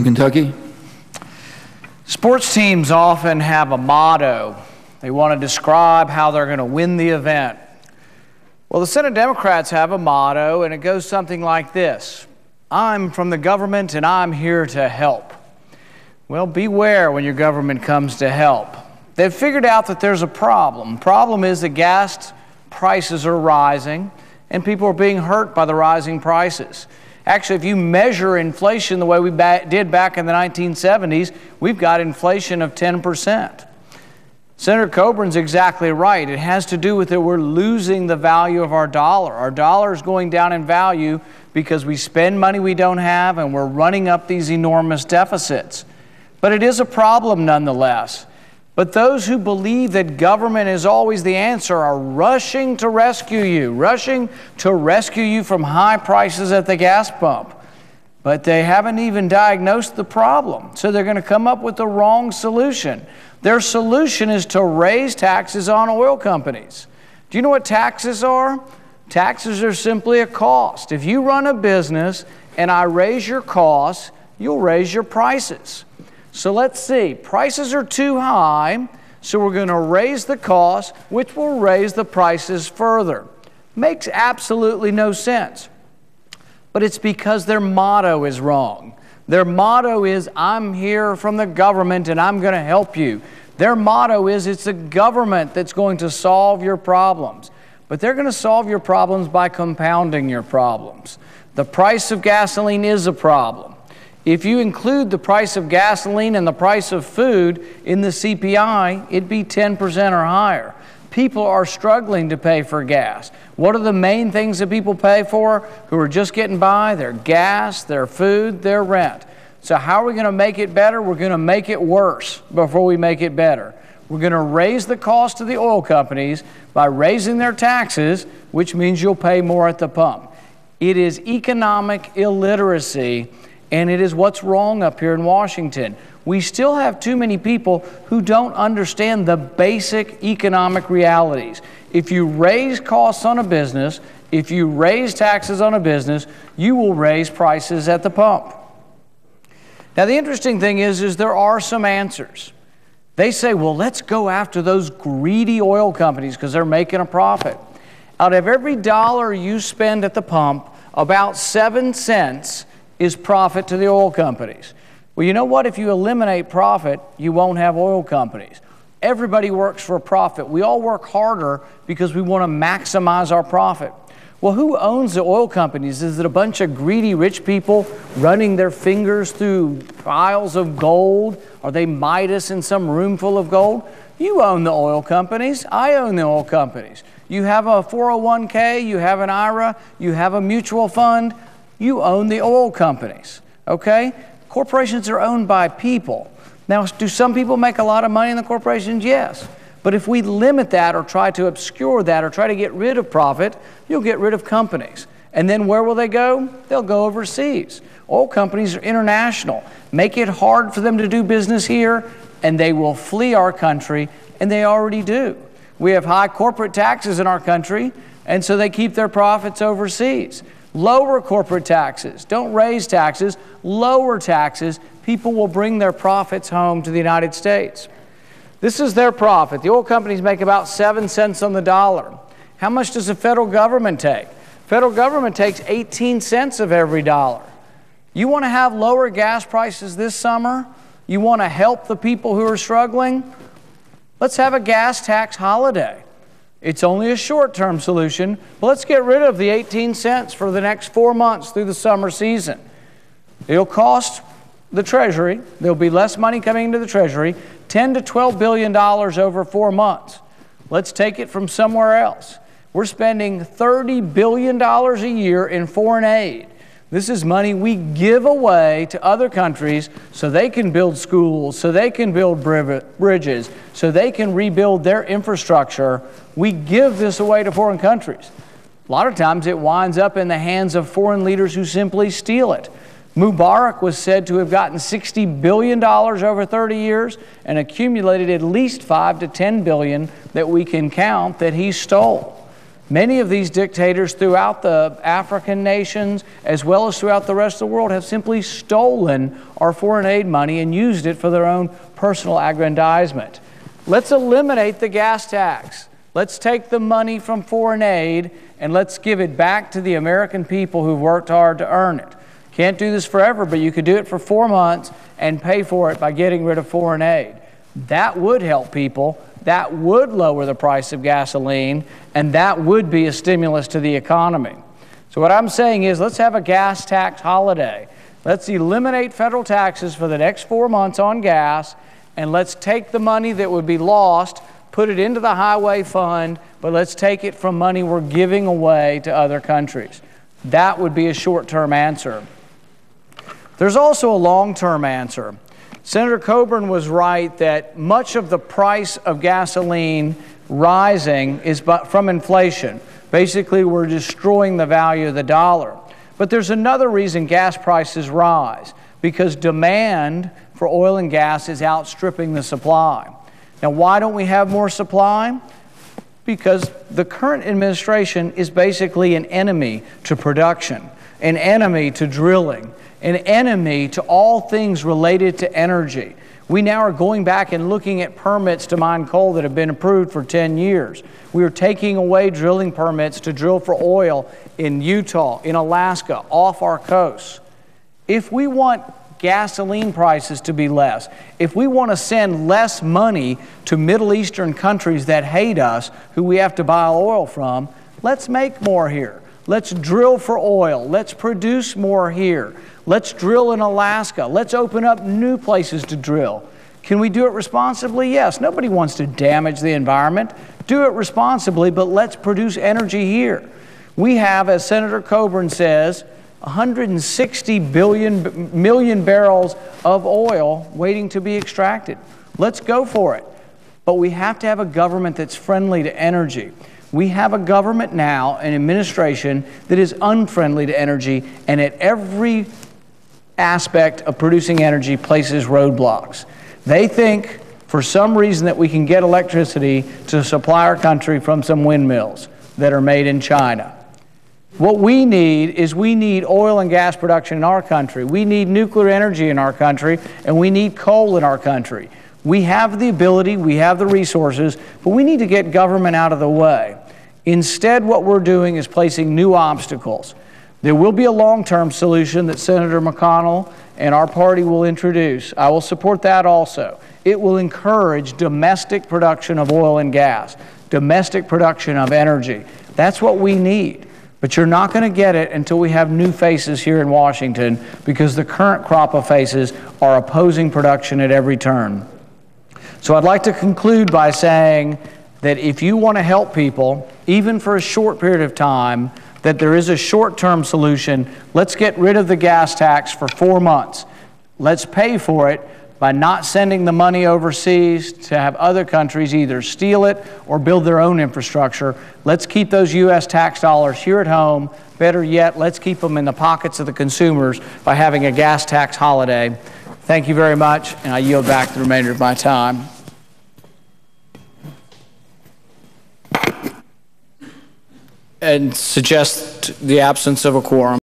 from Kentucky. Sports teams often have a motto. They want to describe how they're going to win the event. Well, the Senate Democrats have a motto, and it goes something like this: I'm from the government, and I'm here to help. Well, beware when your government comes to help. They've figured out that there's a problem. The problem is that gas prices are rising, and people are being hurt by the rising prices. Actually, if you measure inflation the way we did back in the 1970s, we've got inflation of 10%. Senator Coburn's exactly right. It has to do with that we're losing the value of our dollar. Our dollar is going down in value because we spend money we don't have, and we're running up these enormous deficits. But it is a problem nonetheless. But those who believe that government is always the answer are rushing to rescue you from high prices at the gas pump. But they haven't even diagnosed the problem, so they're going to come up with the wrong solution. Their solution is to raise taxes on oil companies. Do you know what taxes are? Taxes are simply a cost. If you run a business and I raise your costs, you'll raise your prices. So let's see, prices are too high, so we're going to raise the cost, which will raise the prices further. Makes absolutely no sense. But it's because their motto is wrong. Their motto is, I'm here from the government and I'm going to help you. Their motto is, it's the government that's going to solve your problems. But they're going to solve your problems by compounding your problems. The price of gasoline is a problem. If you include the price of gasoline and the price of food in the CPI, it'd be 10% or higher. People are struggling to pay for gas. What are the main things that people pay for who are just getting by? Their gas, their food, their rent. So how are we going to make it better? We're going to make it worse before we make it better. We're going to raise the cost to the oil companies by raising their taxes, which means you'll pay more at the pump. It is economic illiteracy, and it is what's wrong up here in Washington. We still have too many people who don't understand the basic economic realities. If you raise costs on a business, if you raise taxes on a business, you will raise prices at the pump. Now, the interesting thing is there are some answers. They say, well, let's go after those greedy oil companies because they're making a profit. Out of every dollar you spend at the pump, about 7 cents is profit to the oil companies. Well, you know what? If you eliminate profit, you won't have oil companies. Everybody works for a profit. We all work harder because we want to maximize our profit. Well, who owns the oil companies? Is it a bunch of greedy rich people running their fingers through piles of gold? Are they Midas in some room full of gold? You own the oil companies. I own the oil companies. You have a 401k, you have an IRA, you have a mutual fund. You own the oil companies, okay? Corporations are owned by people. Now, do some people make a lot of money in the corporations? Yes. But if we limit that or try to obscure that or try to get rid of profit, you'll get rid of companies. And then where will they go? They'll go overseas. Oil companies are international. Make it hard for them to do business here, and they will flee our country, and they already do. We have high corporate taxes in our country, and so they keep their profits overseas. Lower corporate taxes. Don't raise taxes. Lower taxes. People will bring their profits home to the United States. This is their profit. The oil companies make about 7 cents on the dollar. How much does the federal government take? Federal government takes 18 cents of every dollar. You want to have lower gas prices this summer? You want to help the people who are struggling? Let's have a gas tax holiday. It's only a short-term solution, but let's get rid of the 18 cents for the next 4 months through the summer season. It'll cost the Treasury, there'll be less money coming into the Treasury, $10 to $12 billion over 4 months. Let's take it from somewhere else. We're spending $30 billion a year in foreign aid. This is money we give away to other countries so they can build schools, so they can build bridges, so they can rebuild their infrastructure. We give this away to foreign countries. A lot of times it winds up in the hands of foreign leaders who simply steal it. Mubarak was said to have gotten $60 billion over 30 years and accumulated at least $5 to $10 billion that we can count that he stole. Many of these dictators throughout the African nations, as well as throughout the rest of the world, have simply stolen our foreign aid money and used it for their own personal aggrandizement. Let's eliminate the gas tax. Let's take the money from foreign aid and let's give it back to the American people who've worked hard to earn it. Can't do this forever, but you could do it for 4 months and pay for it by getting rid of foreign aid. That would help people. That would lower the price of gasoline, and that would be a stimulus to the economy. So what I'm saying is, let's have a gas tax holiday. Let's eliminate federal taxes for the next 4 months on gas, and let's take the money that would be lost, put it into the highway fund, but let's take it from money we're giving away to other countries. That would be a short-term answer. There's also a long-term answer. Senator Coburn was right that much of the price of gasoline rising is from inflation. Basically, we're destroying the value of the dollar. But there's another reason gas prices rise, because demand for oil and gas is outstripping the supply. Now, why don't we have more supply? Because the current administration is basically an enemy to production, an enemy to drilling, an enemy to all things related to energy. We now are going back and looking at permits to mine coal that have been approved for 10 years. We are taking away drilling permits to drill for oil in Utah, in Alaska, off our coasts. If we want gasoline prices to be less, if we want to send less money to Middle Eastern countries that hate us, who we have to buy oil from, let's make more here. Let's drill for oil. Let's produce more here. Let's drill in Alaska. Let's open up new places to drill. Can we do it responsibly? Yes. Nobody wants to damage the environment. Do it responsibly, but let's produce energy here. We have, as Senator Coburn says, 160 million barrels of oil waiting to be extracted. Let's go for it. But we have to have a government that's friendly to energy. We have a government now, an administration, that is unfriendly to energy, and at every aspect of producing energy places roadblocks. They think, for some reason, that we can get electricity to supply our country from some windmills that are made in China. What we need is oil and gas production in our country. We need nuclear energy in our country, and we need coal in our country. We have the ability, we have the resources, but we need to get government out of the way. Instead, what we're doing is placing new obstacles. There will be a long-term solution that Senator McConnell and our party will introduce. I will support that also. It will encourage domestic production of oil and gas, domestic production of energy. That's what we need. But you're not going to get it until we have new faces here in Washington, because the current crop of faces are opposing production at every turn. So I'd like to conclude by saying that if you want to help people, even for a short period of time, that there is a short-term solution. Let's get rid of the gas tax for 4 months. Let's pay for it by not sending the money overseas to have other countries either steal it or build their own infrastructure. Let's keep those U.S. tax dollars here at home. Better yet, let's keep them in the pockets of the consumers by having a gas tax holiday. Thank you very much, and I yield back the remainder of my time. And suggest the absence of a quorum.